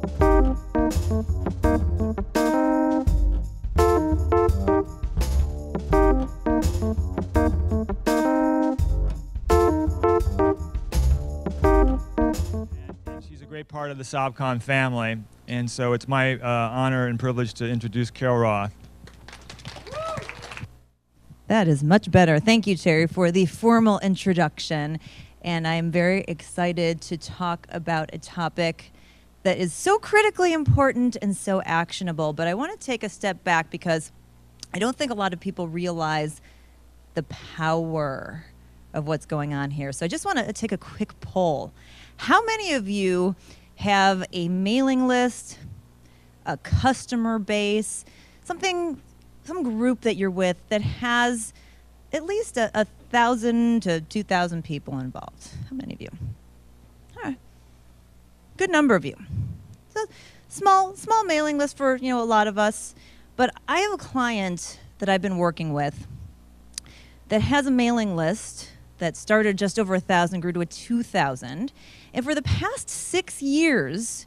She's a great part of the SOBCon family, and so it's my honor and privilege to introduce Carol Roth. That is much better. Thank you, Terry, for the formal introduction. And I am very excited to talk about a topic that is so critically important and so actionable. But I want to take a step back because I don't think a lot of people realize the power of what's going on here. So I just want to take a quick poll. How many of you have a mailing list, a customer base, some group that you're with that has at least 1,000 to 2,000 people involved? How many of you? All right. Good number of you. So small mailing list for, a lot of us. But I have a client that I've been working with that has a mailing list that started just over 1,000, grew to 2,000. And for the past 6 years,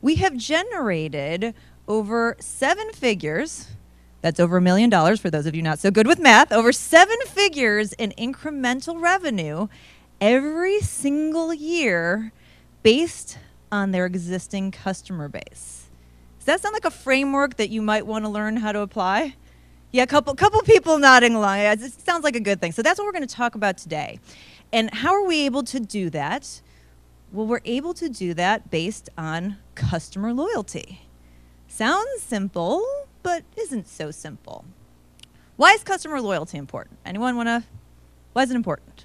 we have generated over 7 figures. That's over $1 million for those of you not so good with math. Over 7 figures in incremental revenue every single year based on their existing customer base. Does that sound like a framework that you might want to learn how to apply? Yeah, a couple people nodding along. It sounds like a good thing. So that's what we're going to talk about today. And how are we able to do that? Well, we're able to do that based on customer loyalty. Sounds simple, but isn't so simple. Why is customer loyalty important? Anyone want to? Why is it important?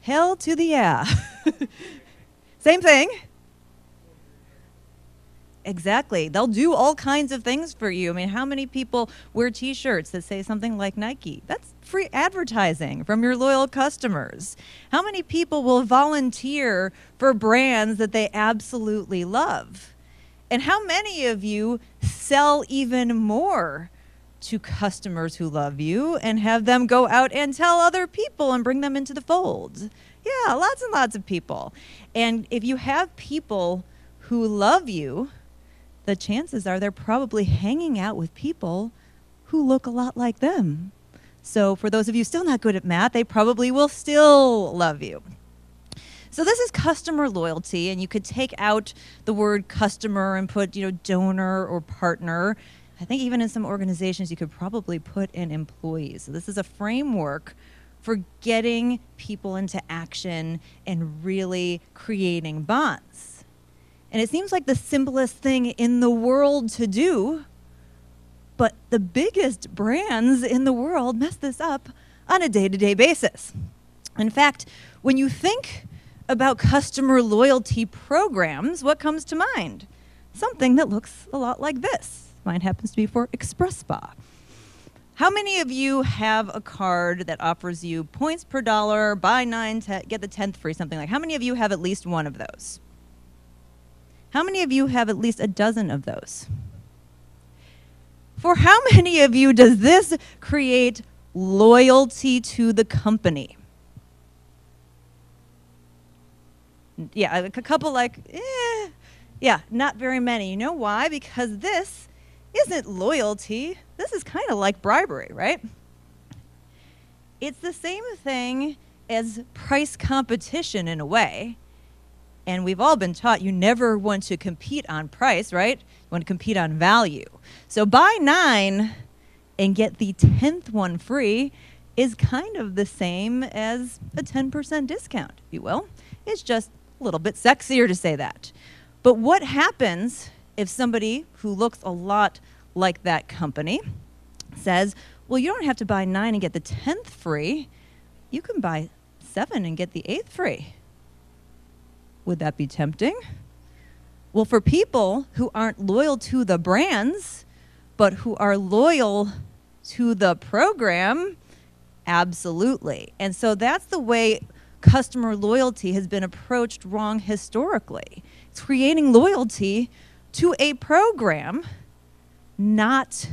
Hell to the yeah. Same thing. Exactly. They'll do all kinds of things for you. I mean, how many people wear T-shirts that say something like Nike? That's free advertising from your loyal customers. How many people will volunteer for brands that they absolutely love? And how many of you sell even more to customers who love you and have them go out and tell other people and bring them into the fold? Yeah, lots and lots of people. And if you have people who love you, the chances are they're probably hanging out with people who look a lot like them. So for those of you still not good at math, they probably will still love you. So this is customer loyalty, and you could take out the word customer and put, donor or partner. I think even in some organizations you could probably put in employees. So this is a framework for getting people into action and really creating bonds. And it seems like the simplest thing in the world to do, but the biggest brands in the world mess this up on a day-to-day basis. In fact, when you think about customer loyalty programs, what comes to mind? Something that looks a lot like this. Mine happens to be for Express Spa. How many of you have a card that offers you points per dollar, buy 9, get the 10th free, something like? How many of you have at least one of those? How many of you have at least a dozen of those? For how many of you does this create loyalty to the company? Yeah, a couple yeah, not very many. You know why? Because this isn't loyalty. This is kind of like bribery, right? It's the same thing as price competition in a way. And we've all been taught you never want to compete on price, right? You want to compete on value. So buy 9 and get the 10th one free is kind of the same as a 10% discount, if you will. It's just a little bit sexier to say that. But what happens if somebody who looks a lot like that company says, well, you don't have to buy 9 and get the 10th free. You can buy 7 and get the 8th free. Would that be tempting? Well, for people who aren't loyal to the brands, but who are loyal to the program, absolutely. And so that's the way customer loyalty has been approached wrong historically. It's creating loyalty to a program, not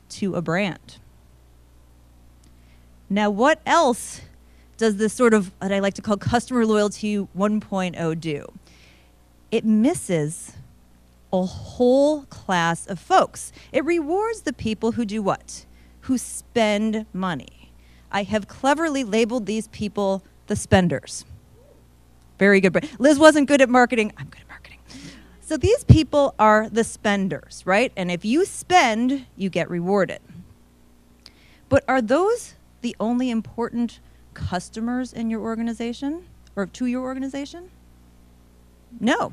to a brand. Now, what else does this sort of what I like to call customer loyalty 1.0 do? It misses a whole class of folks. It rewards the people who do what? Who spend money. I have cleverly labeled these people the spenders. Very good. Liz wasn't good at marketing. I'm good at marketing. So these people are the spenders, right? And if you spend, you get rewarded. But are those the only important customers in your organization or to your organization? No.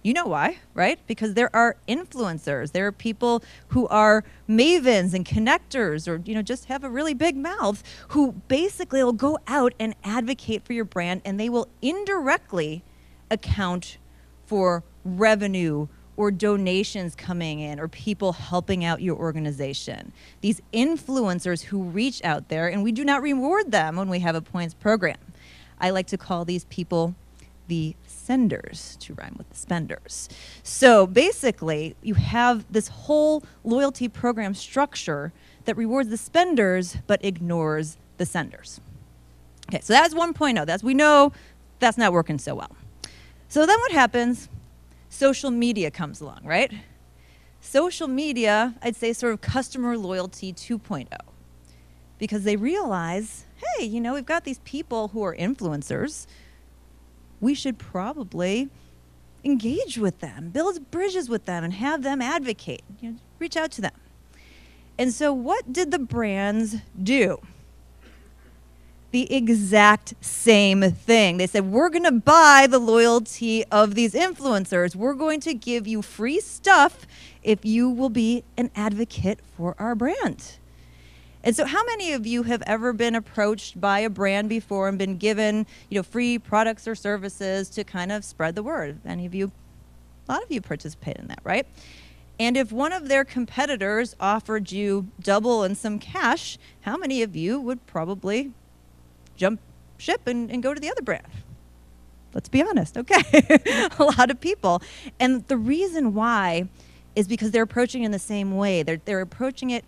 You know why, right? Because there are influencers. There are people who are mavens and connectors or, just have a really big mouth who basically will go out and advocate for your brand, and they will indirectly account for revenue or donations coming in or people helping out your organization. These influencers who reach out there, and we do not reward them when we have a points program. I like to call these people the senders, to rhyme with the spenders. So basically, you have this whole loyalty program structure that rewards the spenders but ignores the senders. Okay, so that's 1.0. We know that's not working so well. So then what happens? Social media comes along, right? Social media, I'd say sort of customer loyalty 2.0. Because they realize, hey, we've got these people who are influencers. We should probably engage with them, build bridges with them, and have them advocate, reach out to them. And so what did the brands do? The exact same thing. They said, we're going to buy the loyalty of these influencers. We're going to give you free stuff if you will be an advocate for our brand. And so how many of you have ever been approached by a brand before and been given, free products or services to kind of spread the word? Any of you? A lot of you participate in that, right? And if one of their competitors offered you double and some cash, how many of you would probably jump ship and go to the other brand? Let's be honest, okay? A lot of people. And the reason why is because they're approaching it in the same way. They're approaching it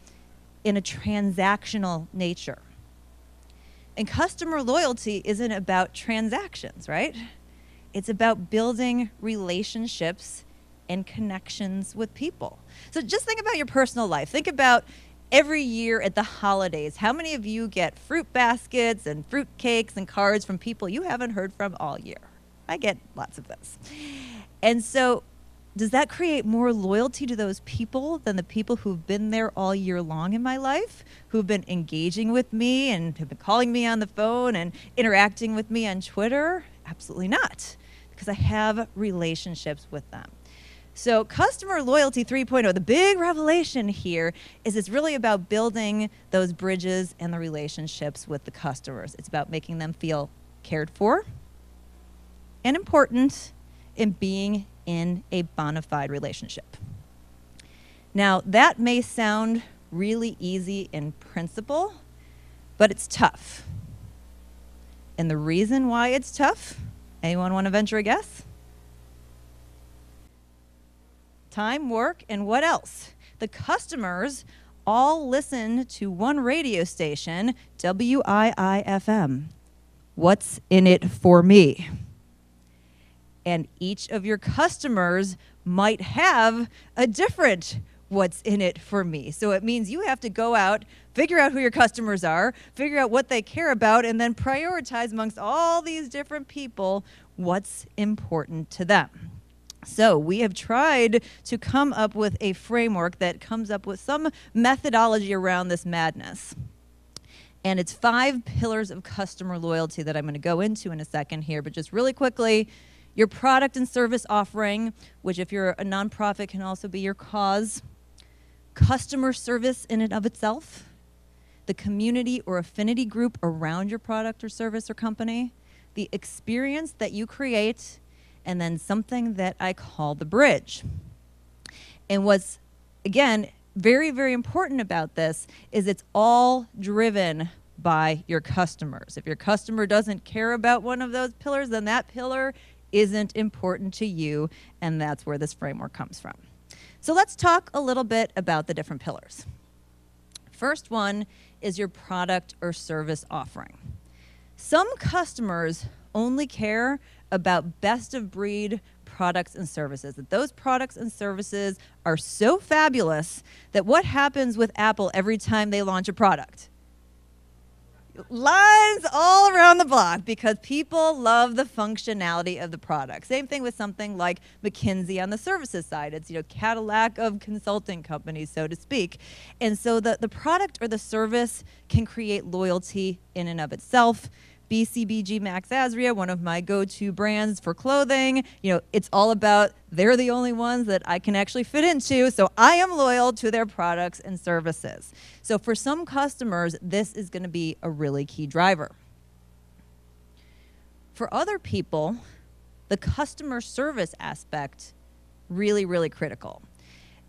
in a transactional nature. And customer loyalty isn't about transactions, right? It's about building relationships and connections with people. So just think about your personal life. Think about every year at the holidays. How many of you get fruit baskets and fruit cakes and cards from people you haven't heard from all year? I get lots of those. And so does that create more loyalty to those people than the people who've been there all year long in my life, who've been engaging with me and have been calling me on the phone and interacting with me on Twitter? Absolutely not, because I have relationships with them. So customer loyalty 3.0, the big revelation here is it's really about building those bridges and the relationships with the customers. It's about making them feel cared for and important in being in a bona fide relationship. Now, that may sound really easy in principle, but it's tough. And the reason why it's tough, anyone want to venture a guess? Time, work, and what else? The customers all listen to one radio station, WIIFM. What's in it for me? And each of your customers might have a different what's in it for me. So it means you have to go out, figure out who your customers are, figure out what they care about, and then prioritize amongst all these different people what's important to them. So we have tried to come up with a framework that comes up with some methodology around this madness. And it's 5 pillars of customer loyalty that I'm going to go into in a second here, but just really quickly, your product and service offering, which if you're a nonprofit can also be your cause, customer service in and of itself, the community or affinity group around your product or service or company, the experience that you create, and then something that I call the bridge. And what's, again, very, very important about this is it's all driven by your customers. If your customer doesn't care about one of those pillars, then that pillar isn't important to you, and that's where this framework comes from. So let's talk a little bit about the different pillars. First one is your product or service offering. Some customers only care about best of breed products and services, that those products and services are so fabulous that what happens with Apple every time they launch a product? Lines all around the block because people love the functionality of the product. Same thing with something like McKinsey on the services side. It's, Cadillac of consulting companies, so to speak. And so the product or the service can create loyalty in and of itself. BCBG Max Azria, one of my go-to brands for clothing, it's all about they're the only ones that I can actually fit into, so I am loyal to their products and services. So for some customers, this is going to be a really key driver. For other people, the customer service aspect, really, really critical.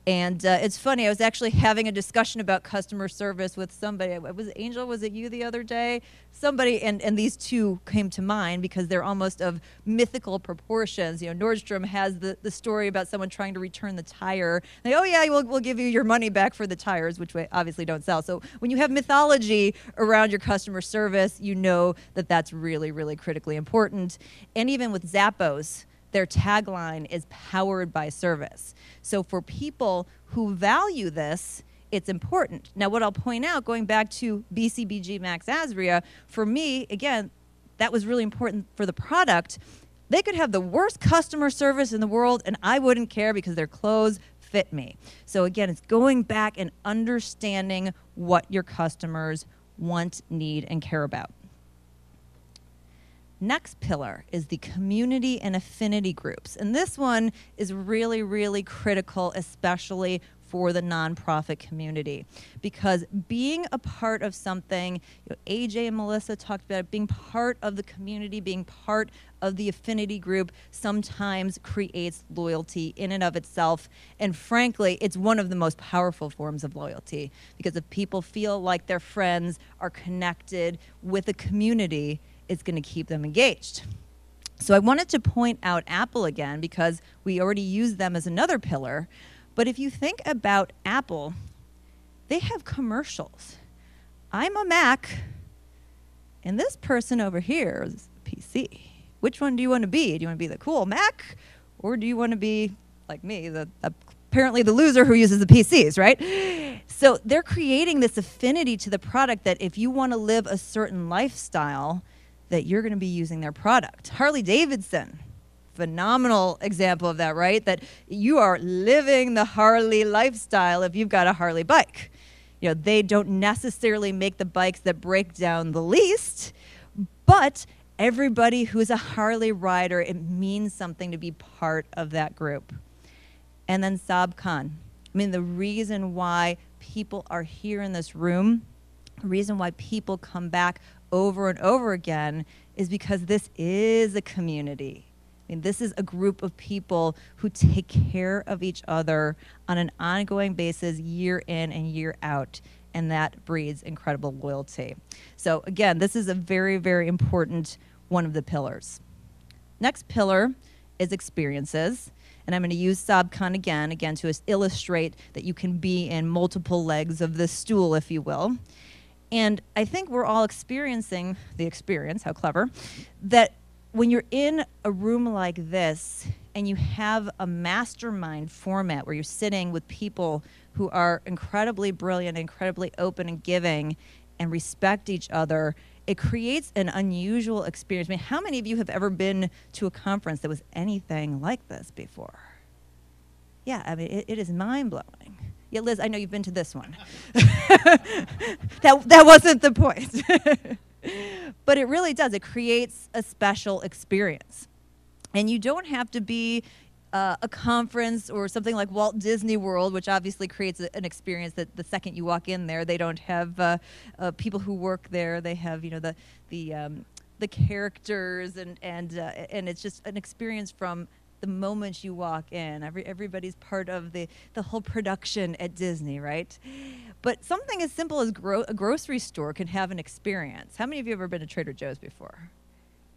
And it's funny, I was actually having a discussion about customer service with somebody. Was it Angel? Was it you the other day? Somebody, and these two came to mind because they're almost of mythical proportions. Nordstrom has the story about someone trying to return the tire. They, oh yeah, we'll give you your money back for the tires, which we obviously don't sell. So when you have mythology around your customer service, you know that that's really, really critically important. And even with Zappos, their tagline is powered by service. So for people who value this, it's important. Now, what I'll point out, going back to BCBG Max Azria, for me, again, that was really important for the product. They could have the worst customer service in the world, and I wouldn't care because their clothes fit me. So again, it's going back and understanding what your customers want, need, and care about. Next pillar is the community and affinity groups. And this one is really, really critical, especially for the nonprofit community. Because being a part of something, AJ and Melissa talked about it, being part of the community, being part of the affinity group sometimes creates loyalty in and of itself. And frankly, it's one of the most powerful forms of loyalty. Because if people feel like their friends are connected with a community, it's going to keep them engaged. So I wanted to point out Apple again because we already used them as another pillar. But if you think about Apple, they have commercials. I'm a Mac, and this person over here is a PC. Which one do you want to be? Do you want to be the cool Mac, or do you want to be, like me, apparently the loser who uses the PCs, right? So they're creating this affinity to the product that if you want to live a certain lifestyle, that you're going to be using their product. Harley Davidson, phenomenal example of that, right? That you are living the Harley lifestyle if you've got a Harley bike. They don't necessarily make the bikes that break down the least, but everybody who's a Harley rider, it means something to be part of that group. And then SOBCon. The reason why people are here in this room, the reason why people come back over and over again is because this is a community. This is a group of people who take care of each other on an ongoing basis, year in and year out, and that breeds incredible loyalty. So again, this is a very, very important one of the pillars. Next pillar is experiences. And I'm going to use SOBCon again to illustrate that you can be in multiple legs of this stool, if you will. And I think we're all experiencing the experience, how clever, that when you're in a room like this and you have a mastermind format where you're sitting with people who are incredibly brilliant, incredibly open and giving, and respect each other, it creates an unusual experience. How many of you have ever been to a conference that was anything like this before? Yeah, it is mind-blowing. Yeah, Liz, I know you've been to this one. That wasn't the point. But it really does. It creates a special experience. And you don't have to be a conference or something like Walt Disney World, which obviously creates an experience that the second you walk in there, they don't have people who work there. They have, the characters, and it's just an experience from the moment you walk in. Everybody's part of the whole production at Disney, right? But something as simple as a grocery store can have an experience. How many of you have ever been to Trader Joe's before?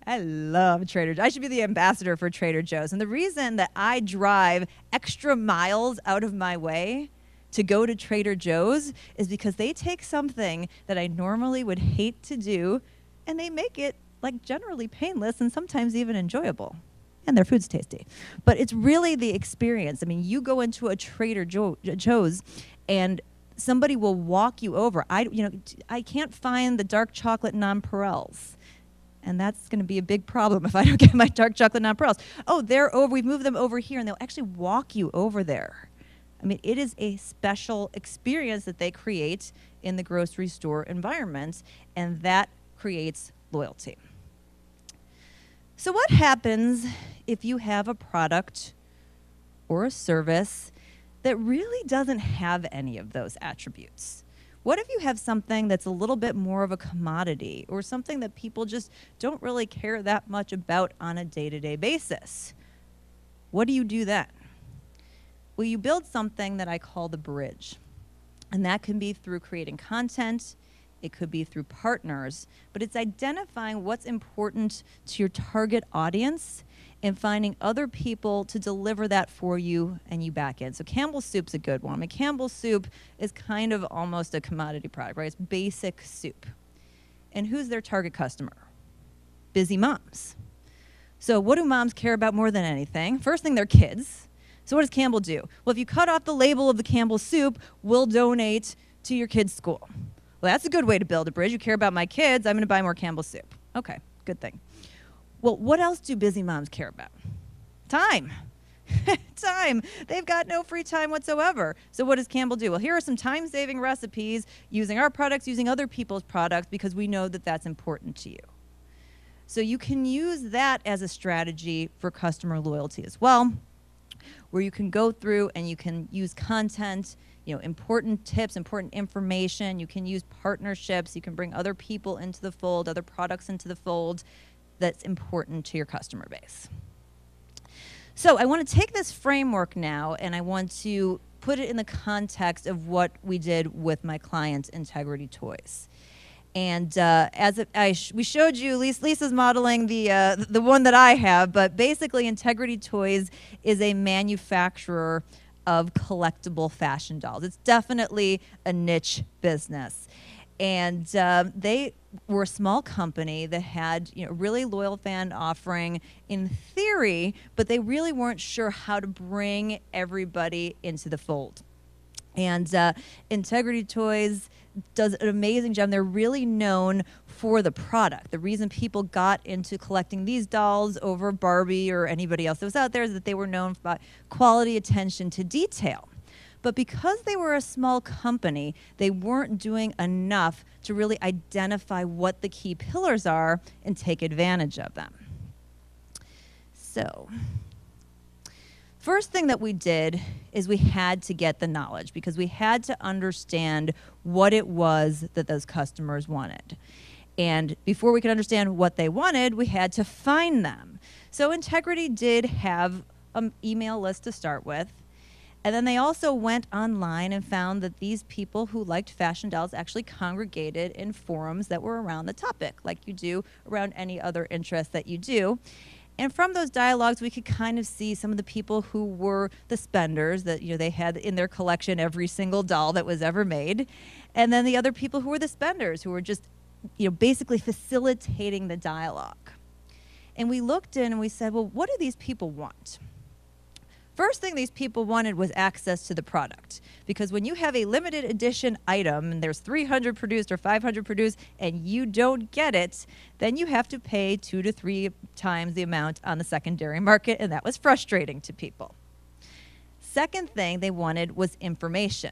I love Trader Joe's. I should be the ambassador for Trader Joe's. And the reason that I drive extra miles out of my way to go to Trader Joe's is because they take something that I normally would hate to do and they make it like generally painless and sometimes even enjoyable. And their food's tasty. But it's really the experience. I mean, you go into a Trader Joe's and somebody will walk you over. I can't find the dark chocolate nonpareils. And that's going to be a big problem if I don't get my dark chocolate nonpareils. Oh, they're over. We've moved them over here, and they'll actually walk you over there. I mean, it is a special experience that they create in the grocery store environment, and that creates loyalty. So what happens if you have a product or a service that really doesn't have any of those attributes? What if you have something that's a little bit more of a commodity or something that people just don't really care that much about on a day-to-day basis? What do you do then? Well, you build something that I call the bridge. And that can be through creating content. It could be through partners. But it's identifying what's important to your target audience and finding other people to deliver that for you and you back in. So Campbell's Soup's a good one. I mean, Campbell's Soup is kind of almost a commodity product, right? It's basic soup. And who's their target customer? Busy moms. So what do moms care about more than anything? First thing, their kids. So what does Campbell do? Well, if you cut off the label of the Campbell Soup, we'll donate to your kids' school. Well, that's a good way to build a bridge. You care about my kids, I'm going to buy more Campbell Soup. Okay, good thing. Well, what else do busy moms care about? Time. Time. They've got no free time whatsoever. So what does Campbell do? Well, here are some time-saving recipes using our products, using other people's products, because we know that that's important to you. So you can use that as a strategy for customer loyalty as well, where you can go through and you can use content, important tips, important information. You can use partnerships. You can bring other people into the fold, other products into the fold that's important to your customer base. So I want to take this framework now and I want to put it in the context of what we did with my client, Integrity Toys. And we showed you, Lisa's modeling the one that I have, but basically Integrity Toys is a manufacturer of collectible fashion dolls. It's definitely a niche business. And they were a small company that had really loyal fan offering in theory, but they really weren't sure how to bring everybody into the fold. And Integrity Toys does an amazing job. They're really known for the product. The reason people got into collecting these dolls over Barbie or anybody else that was out there is that they were known for quality attention to detail. But because they were a small company, they weren't doing enough to really identify what the key pillars are and take advantage of them. So, first thing that we did is we had to get the knowledge because we had to understand what it was that those customers wanted. And before we could understand what they wanted, we had to find them. So Integrity did have an email list to start with. And then they also went online and found that these people who liked fashion dolls actually congregated in forums that were around the topic, like you do around any other interest that you do. And from those dialogues, we could kind of see some of the people who were the spenders that they had in their collection every single doll that was ever made, and then the other people who were the spenders, who were just basically facilitating the dialogue. And we looked in and we said, well, what do these people want? First thing these people wanted was access to the product. Because when you have a limited edition item and there's 300 produced or 500 produced and you don't get it, then you have to pay 2 to 3 times the amount on the secondary market, and that was frustrating to people. Second thing they wanted was information.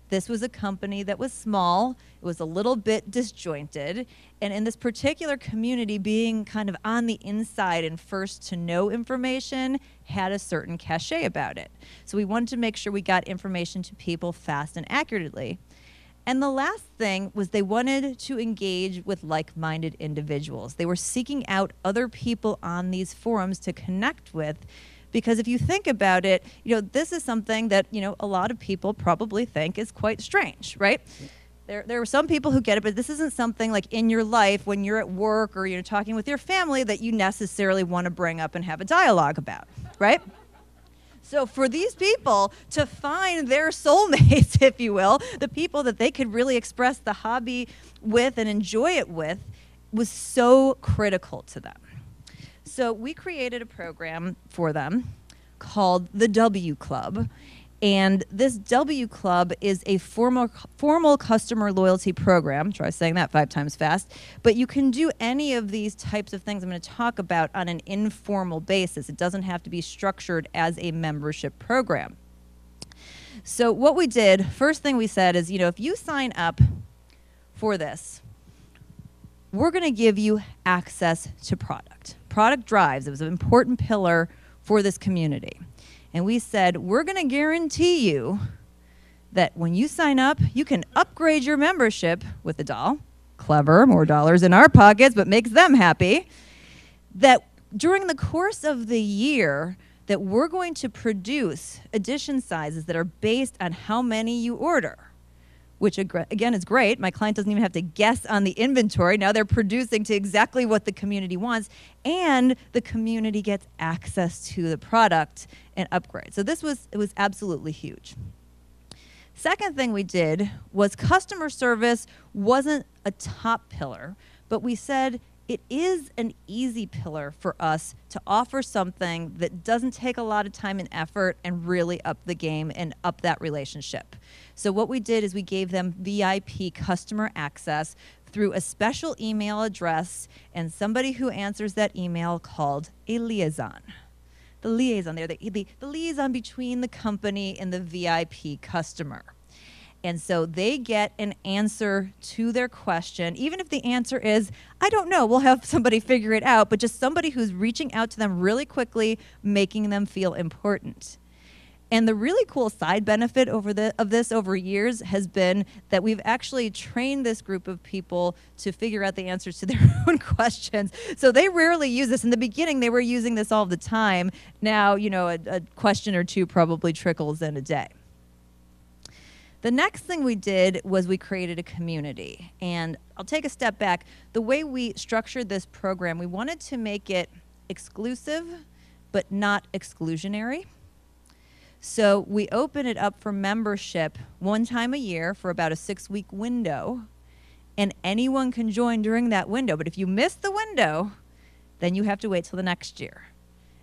This was a company that was small, it was a little bit disjointed, and in this particular community, being kind of on the inside and first to know information had a certain cachet about it. So we wanted to make sure we got information to people fast and accurately. And the last thing was they wanted to engage with like-minded individuals. They were seeking out other people on these forums to connect with. Because if you think about it, this is something that, a lot of people probably think is quite strange, right? There are some people who get it, but this isn't something like in your life when you're at work or you're talking with your family that you necessarily want to bring up and have a dialogue about, right? So for these people to find their soulmates, if you will, the people that they could really express the hobby with and enjoy it with, was so critical to them. So we created a program for them called the W Club. And this W Club is a formal customer loyalty program. Try saying that 5 times fast. But you can do any of these types of things I'm going to talk about on an informal basis. It doesn't have to be structured as a membership program. So what we did, first thing we said is, if you sign up for this, we're going to give you access to product. Product drives. It was an important pillar for this community. And we said, we're going to guarantee you that when you sign up, you can upgrade your membership with a doll. Clever, more dollars in our pockets, but makes them happy. That during the course of the year, that we're going to produce edition sizes that are based on how many you order, which again is great. My client doesn't even have to guess on the inventory. Now they're producing to exactly what the community wants, and the community gets access to the product and upgrade. So it was absolutely huge. Second thing we did was customer service wasn't a top pillar, but we said it is an easy pillar for us to offer something that doesn't take a lot of time and effort and really up the game and up that relationship. So what we did is we gave them VIP customer access through a special email address and somebody who answers that email called a liaison. The liaison there, the liaison between the company and the VIP customer. And so they get an answer to their question, even if the answer is, I don't know, we'll have somebody figure it out, but just somebody who's reaching out to them really quickly, making them feel important. And the really cool side benefit of this over years has been that we've actually trained this group of people to figure out the answers to their own questions. So they rarely use this. In the beginning, they were using this all the time. Now, a question or two probably trickles in a day. The next thing we did was we created a community. And I'll take a step back. The way we structured this program, we wanted to make it exclusive, but not exclusionary. So we open it up for membership one time a year for about a 6-week window, and anyone can join during that window. But if you miss the window, then you have to wait till the next year.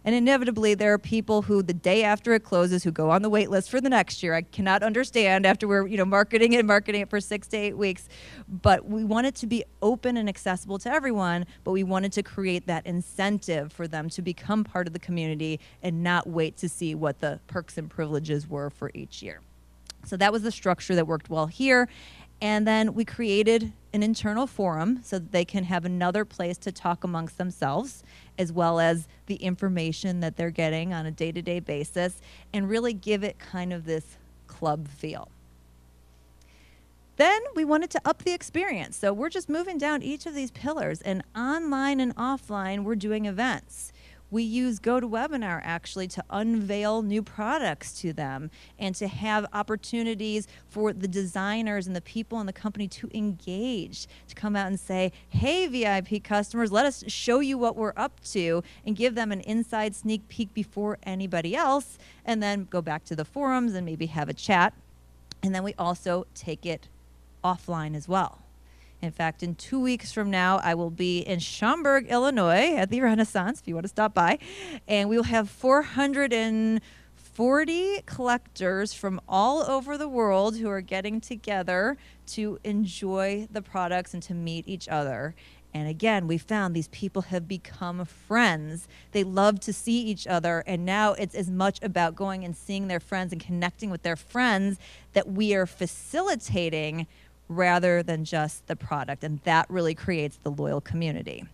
And inevitably, there are people who, the day after it closes, who go on the wait list for the next year. I cannot understand after we're marketing it for 6 to 8 weeks. But we want it to be open and accessible to everyone, but we wanted to create that incentive for them to become part of the community and not wait to see what the perks and privileges were for each year. So that was the structure that worked well here. And then we created an internal forum so that they can have another place to talk amongst themselves, as well as the information that they're getting on a day-to-day basis, and really give it kind of this club feel. Then we wanted to up the experience. So we're just moving down each of these pillars, and online and offline, we're doing events. We use GoToWebinar actually to unveil new products to them and to have opportunities for the designers and the people in the company to engage, to come out and say, hey, VIP customers, let us show you what we're up to, and give them an inside sneak peek before anybody else, and then go back to the forums and maybe have a chat. And then we also take it offline as well. In fact, in 2 weeks from now, I will be in Schaumburg, Illinois at the Renaissance, if you want to stop by. And we will have 440 collectors from all over the world who are getting together to enjoy the products and to meet each other. And again, we found these people have become friends. They love to see each other. And now it's as much about going and seeing their friends and connecting with their friends that we are facilitating rather than just the product. And that really creates the loyal community.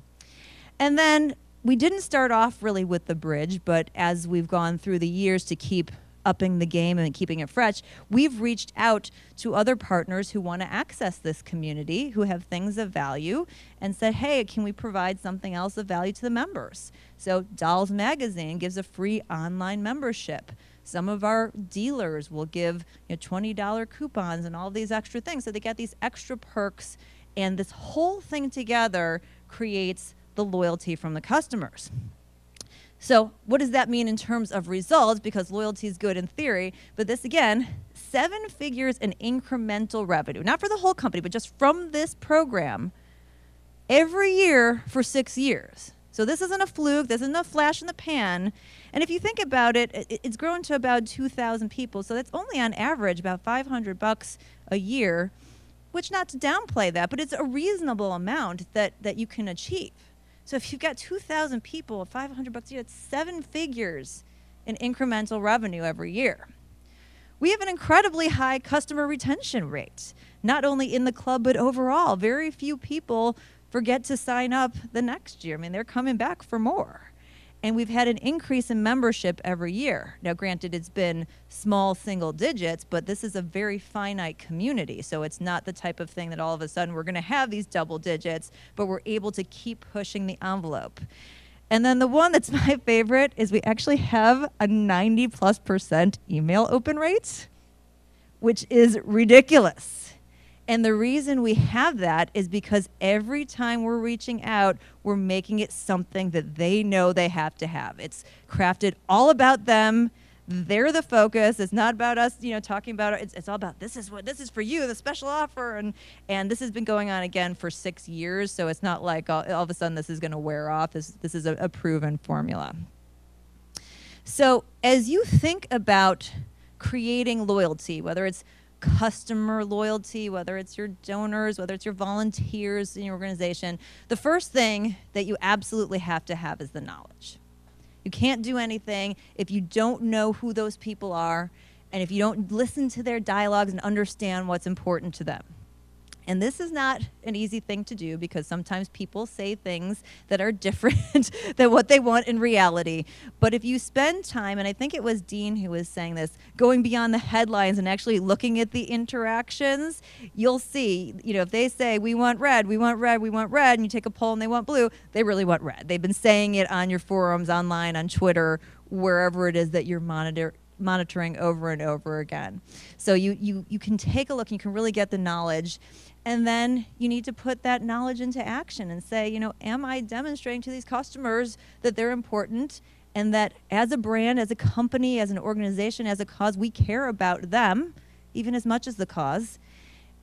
And then we didn't start off really with the bridge, but as we've gone through the years to keep upping the game and keeping it fresh, we've reached out to other partners who want to access this community, who have things of value, and said, hey, can we provide something else of value to the members? So Dolls Magazine gives a free online membership. Some of our dealers will give $20 coupons and all these extra things. So they get these extra perks, and this whole thing together creates the loyalty from the customers. So what does that mean in terms of results? Because loyalty is good in theory, but this again, 7 figures in incremental revenue, not for the whole company, but just from this program every year for 6 years. So this isn't a fluke. This isn't a flash in the pan. And if you think about it, it's grown to about 2,000 people. So that's only on average about $500 a year, which, not to downplay that, but it's a reasonable amount that you can achieve. So if you've got 2,000 people at $500 a year, that's 7 figures in incremental revenue every year. We have an incredibly high customer retention rate, not only in the club, but overall. Very few people forget to sign up the next year. I mean, they're coming back for more. And we've had an increase in membership every year. Now, granted, it's been small single digits, but this is a very finite community. So it's not the type of thing that all of a sudden we're going to have these double digits, but we're able to keep pushing the envelope. And then the one that's my favorite is we actually have a 90+% email open rate, which is ridiculous. And the reason we have that is because every time we're reaching out, we're making it something that they know they have to have. It's crafted all about them. They're the focus. It's not about us, talking about it. It's all about this is for you, the special offer. And this has been going on again for 6 years. So it's not like all of a sudden this is going to wear off. This is a proven formula. So as you think about creating loyalty, whether it's customer loyalty, whether it's your donors, whether it's your volunteers in your organization, the first thing that you absolutely have to have is the knowledge. You can't do anything if you don't know who those people are and if you don't listen to their dialogues and understand what's important to them. And this is not an easy thing to do because sometimes people say things that are different than what they want in reality. But if you spend time, and I think it was Dean who was saying this, going beyond the headlines and actually looking at the interactions, you'll see, if they say, we want red, we want red, we want red, and you take a poll and they want blue, they really want red. They've been saying it on your forums, online, on Twitter, wherever it is that you're monitoring over and over again. So you can take a look and you can really get the knowledge. And then you need to put that knowledge into action and say, am I demonstrating to these customers that they're important and that as a brand, as a company, as an organization, as a cause, we care about them even as much as the cause.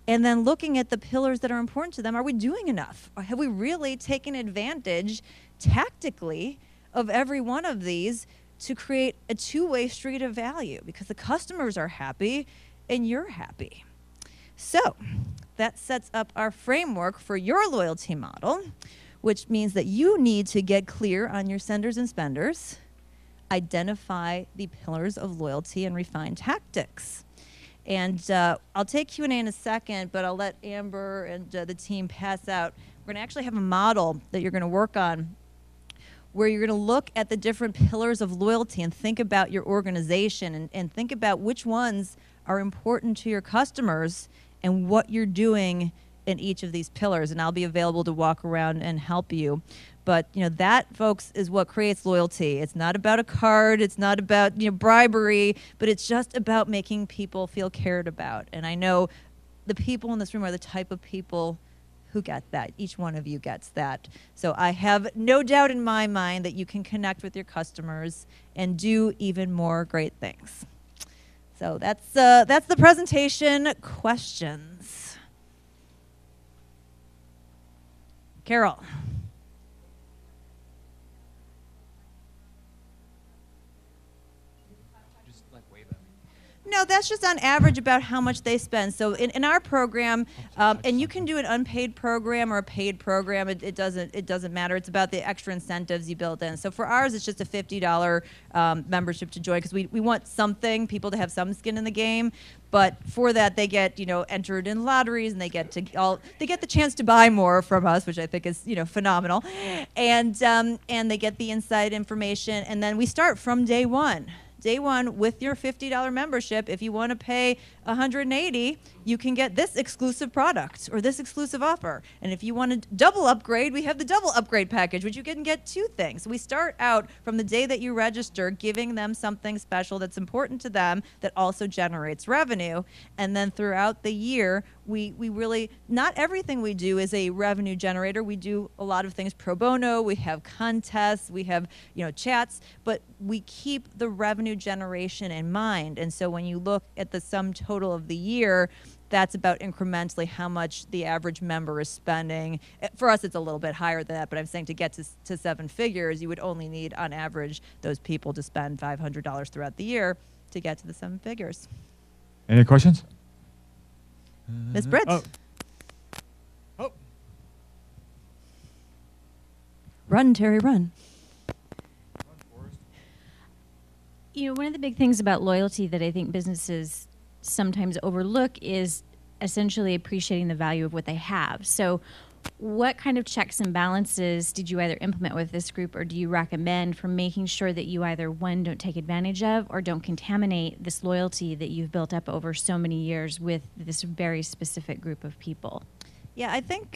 And then looking at the pillars that are important to them, are we doing enough? Or have we really taken advantage tactically of every one of these to create a two-way street of value? Because the customers are happy and you're happy. So that sets up our framework for your loyalty model, which means that you need to get clear on your senders and spenders, identify the pillars of loyalty, and refine tactics. And I'll take Q&A in a second, but I'll let Amber and the team pass out. We're going to actually have a model that you're going to work on where you're going to look at the different pillars of loyalty and think about your organization and think about which ones are important to your customers and what you're doing in each of these pillars. And I'll be available to walk around and help you. But that, folks, is what creates loyalty. It's not about a card. It's not about bribery, but it's just about making people feel cared about. And I know the people in this room are the type of people who get that. Each one of you gets that. So I have no doubt in my mind that you can connect with your customers and do even more great things. So that's the presentation. Questions? Carol. No, that's just on average about how much they spend. So in our program, and you can do an unpaid program or a paid program. It doesn't matter. It's about the extra incentives you build in. So for ours, it's just a $50 membership to join because we want people to have some skin in the game. But for that, they get entered in lotteries and they get the chance to buy more from us, which I think is phenomenal, and they get the inside information. And then we start from day one. Day one with your $50 membership. If you want to pay $180, you can get this exclusive product or this exclusive offer. And if you want to double upgrade, we have the double upgrade package, which you can get 2 things. We start out from the day that you register, giving them something special that's important to them that also generates revenue. And then throughout the year, we really, not everything we do is a revenue generator. We do a lot of things pro bono. We have contests. We have chats. But we keep the revenue generation in mind. And so when you look at the sum total of the year, that's about incrementally how much the average member is spending. For us, it's a little bit higher than that, but I'm saying to get to 7 figures, you would only need, on average, those people to spend $500 throughout the year to get to the 7 figures. Any questions? Ms. Britt? Oh. Run, Terry, run. You know, one of the big things about loyalty that I think businesses sometimes overlook is essentially appreciating the value of what they have. So what kind of checks and balances did you either implement with this group, or do you recommend for making sure that you either, one, don't take advantage of or don't contaminate this loyalty that you've built up over so many years with this very specific group of people? Yeah, I think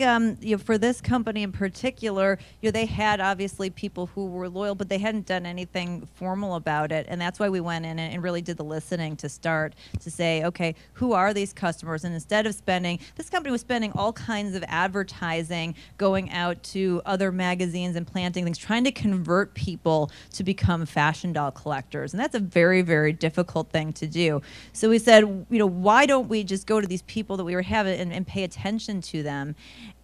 for this company in particular, they had obviously people who were loyal, but they hadn't done anything formal about it, and that's why we went in and really did the listening to start to say, okay, who are these customers? And instead of spending, this company was spending all kinds of advertising, going out to other magazines and planting things, trying to convert people to become fashion doll collectors, and that's a very, very difficult thing to do. So we said, why don't we just go to these people that we were having and pay attention to them?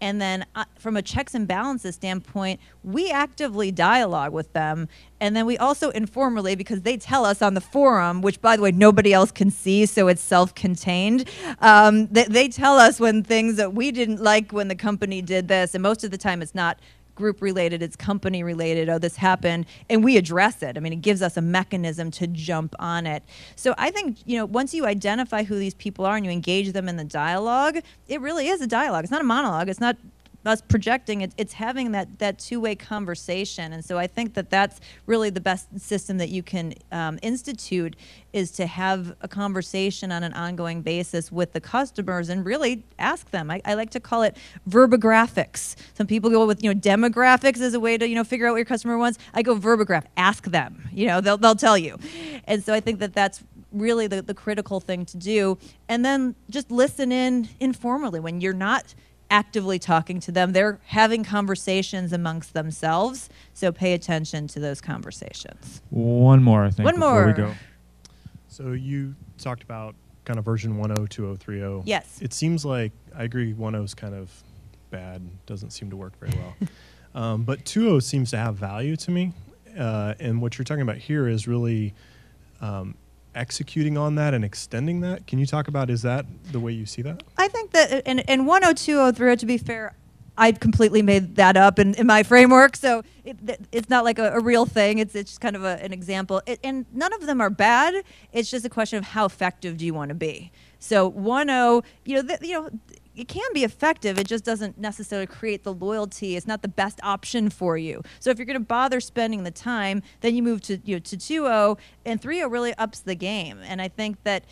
And then from a checks and balances standpoint, we actively dialogue with them. And then we also informally, because they tell us on the forum, which by the way, nobody else can see, so it's self-contained, they tell us when things that we didn't like when the company did this, and most of the time it's not group related, it's company related. Oh, this happened, and we address it. I mean, it gives us a mechanism to jump on it. So I think, once you identify who these people are and you engage them in the dialogue, it really is a dialogue. It's not a monologue. It's not us projecting. It's having that two-way conversation. And so I think that that's really the best system that you can institute, is to have a conversation on an ongoing basis with the customers and really ask them. I like to call it verbographics. Some people go with demographics as a way to figure out what your customer wants. I go verbograph. Ask them. They'll tell you. And so I think that that's really the critical thing to do. And then just listen in informally when you're not actively talking to them. They're having conversations amongst themselves, so pay attention to those conversations. One more, I think, before we go. So you talked about kind of version 1.0, 2.0, 3.0. Yes. It seems like, I agree, 1.0 is kind of bad, doesn't seem to work very well. But 2.0 seems to have value to me. And what you're talking about here is really executing on that and extending that. Can you talk about, is that the way you see that? I think that in 1.0, 2.0, 3.0, to be fair, I completely made that up in my framework, so it's not like a real thing. It's just kind of an example. And none of them are bad. It's just a question of how effective do you want to be. So 1.0, it can be effective. It just doesn't necessarily create the loyalty. It's not the best option for you. So if you're going to bother spending the time, then you move to 2.0, and 3.0 really ups the game. And I think that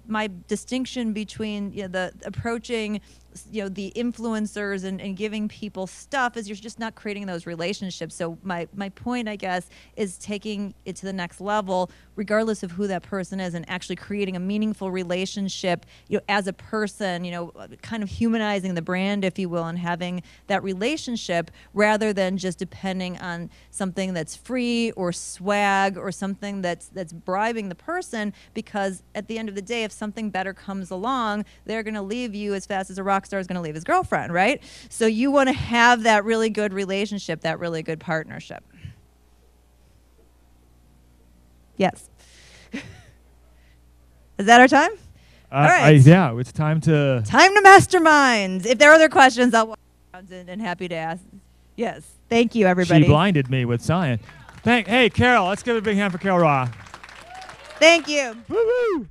my distinction between the approaching the influencers and giving people stuff is you're just not creating those relationships. So my point, I guess, is taking it to the next level, regardless of who that person is, and actually creating a meaningful relationship as a person, kind of humanizing the brand, if you will, and having that relationship rather than just depending on something that's free or swag or something that's bribing the person, because at the end of the day, if something better comes along, they're going to leave you as fast as a rock star is going to leave his girlfriend, right? So you want to have that really good relationship, that really good partnership. Yes. Is that our time? All right. Yeah, it's time to mastermind. If there are other questions, I'll walk around and happy to ask. Yes. Thank you, everybody. She blinded me with science. Hey, Carol, let's give a big hand for Carol Roth. Thank you. Woo-woo.